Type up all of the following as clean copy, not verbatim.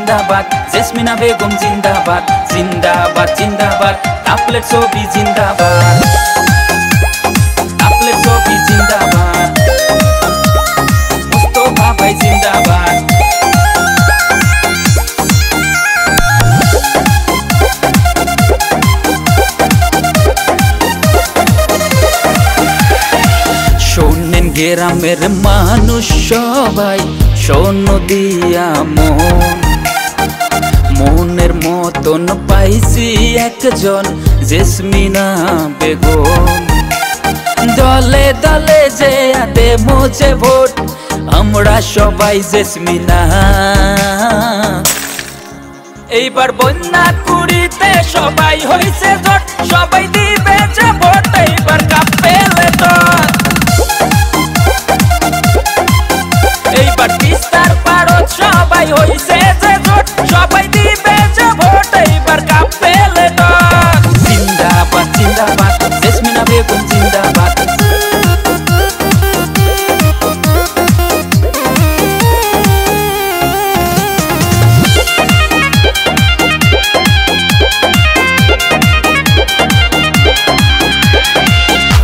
জিন্দাবাদ, জেসমিনা বেগম জিন্দাবাদ, জিন্দাবাদ জিন্দাবাদ, কাপলেট ছবি জিন্দাবাদ, কাপলেট ছবি জিন্দাবাদ, মুস্তফা ভাই জিন্দাবাদ। শোনেন গ্রামের মানুষ সবাই, শোনো দিয়া মনের মতন পাইছি একজন, জেসমিনা বেগম। দলে দলে যে আদে মোছে ভোট, আমরা সবাই জেসমিনা। এইবার বন্যা কুড়িতে সবাই হইছে জোট, সবাই দিবে যে ভোট, এইবার কাঁপেলে তো। এইবার তিস্তার পারত সবাই হইছে যে জোট, সবাই দিবে যে ভোট, এইবার কাঁপেলে তো। জিন্দাবাদ জিন্দাবাদ, জেসমিনা বেগম জিন্দাবাদ।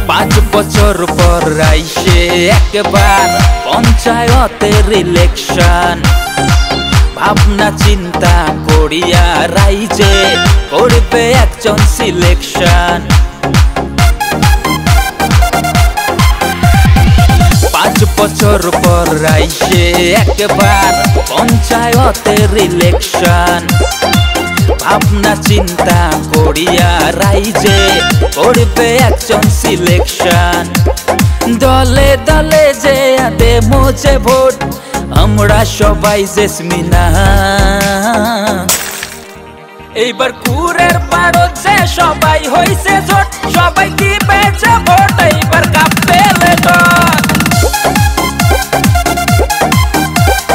পাঁচ বছর পর আইসে একবার পঞ্চায়েতের ইলেকশন, ভাবনা চিন্তা করিয়া রাইজে করবে একজন সিলেকশন। 5 বছর পর আইসে একবার পঞ্চায়েতের ইলেকশন, ভাবনা চিন্তা করিয়া রাইজে করবে একজন সিলেকশন। দলে দলে যে আদে মোছে ভোট, আমরা সবাই জেসমিনা। এইবার কুরের পারত যে সবাই হইছে জোট, সবাই দিবে যে ভোট, এইবার কাঁপেলে তো।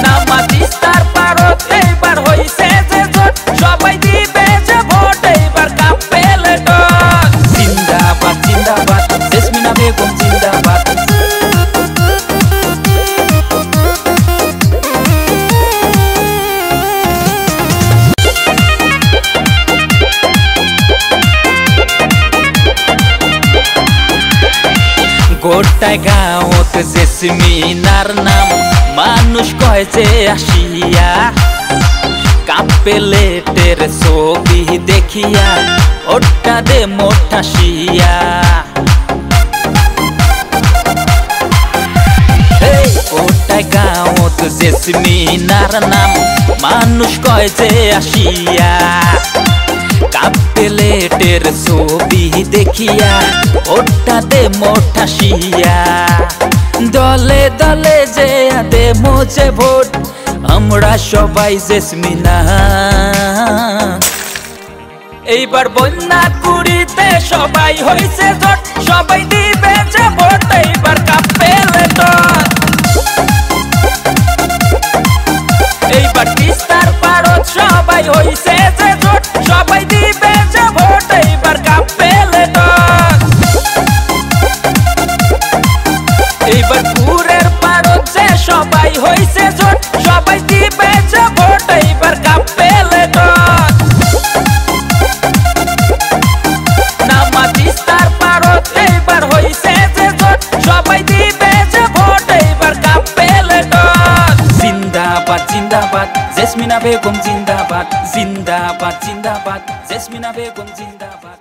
নামা তিস্তার পারত এইবার হইছে যে জোট, সবাই দিবে যে ভোট, এইবার কাঁপেলে তো। জিন্দাবাদ জিন্দাবাদ, জেসমিনা বেগম জিন্দাবাদ। গোটা গাঁৱত জেসমিনার নাম মানুষ কয় যে আসিয়া, কাপেলেটের ছবি দেখিয়া ওটা দে মোঠাসিয়া। গোটা গাঁৱত জেসমিনার নাম মানুষ কয় যে আসিয়া, কাপেলেটের ছবি দেখিয়া ওটা দে মোঠাসিয়া। দলে দলে যে আদে মোছে ভোট, আমরা সবাই জেসমিনা। এইবার বন্যা কুড়িতে সবাই হইছে জোট, সবাই দিবে যে ভোট, এইবার কাঁপেলে তো। এইবার তিস্তার পারত সবাই হইছে যে জোট, সবাই দিবে যে ভোট, এইবার কাঁপেলে তো। এইবার কুরের পারত যে সবাই হইছে জোট, সবাই দিবে যে ভোট, এইবার কাঁপেলে তো। নামা তিস্তার পারত এইবার হইছে যে জোট, সবাই দিবে যে ভোট, এইবার কাঁপেলে তো। জিন্দাবাদ জিন্দাবাদ, জেসমিনা বেগম জিন্দাবাদ, জিন্দাবাদ জিন্দাবাদ, জেসমিনা বেগম জিন্দাবাদ।